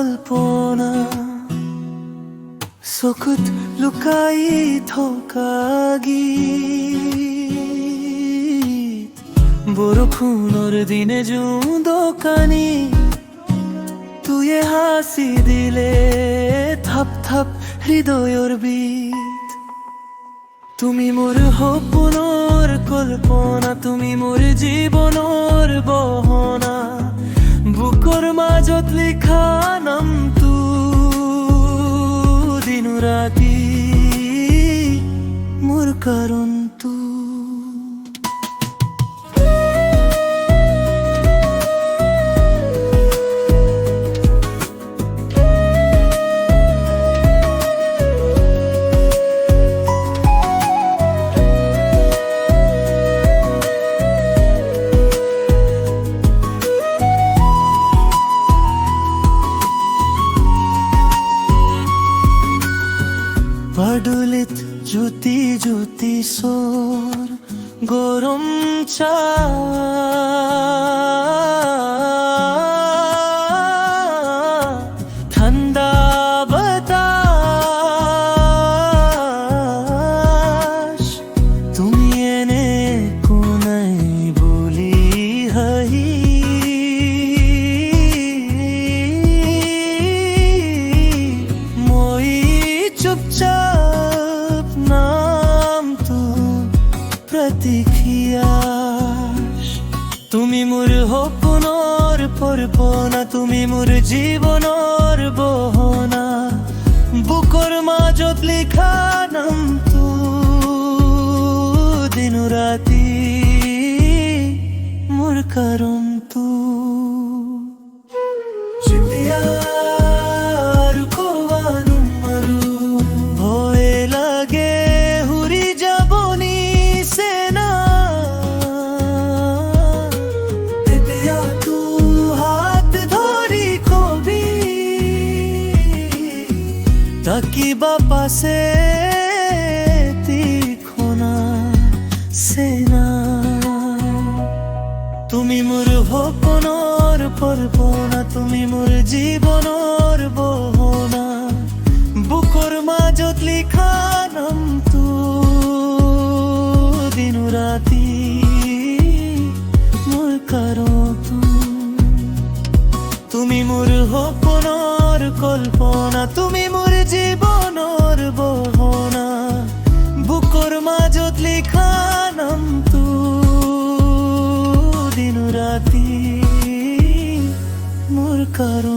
কল্পনা চকুত লুকাই থকা গীত বৰষুণৰ দিনে জোনদোকানী তুয়ে হাসি দিলে থাপ থাপ হৃদয়ৰ বিত তুমি মোৰ সপোনৰ কল্পনা তুমি মোৰ জীৱনৰ বহনা বুকৰ মাজত লিখা নামটো দিন ৰাতি মোৰ কাৰণটো পাডুলিত জ্যোতি জ্যোতি সোর গরম চা ঠান্ডা বাতাস তুমি এনে কোনাই বলি হাহি মই চুপচাপ নামটো প্রতীক্ষিয়াস তুমি মোৰ সপোনৰ কল্পনা তুমি মোৰ জীৱনৰ বহনা বুকৰ মাজত লিখা নামটো দিন ৰাতি মোৰ কাৰণটো তাকিবা পাশে তীক্ষ্ণা সেনা তুমি মোৰ সপোনৰ কল্পনা তুমি মোৰ জীৱনৰ বহনা বুকৰ মাজত লিখা নামটো দিন ৰাতি মোৰ কাৰণটো তুমি মোৰ সপোনৰ কল্পনা তুমি মোৰ জীৱনৰ বহনা বুকৰ মাজত লিখা নামটো দিন ৰাতি মোৰ কাৰণ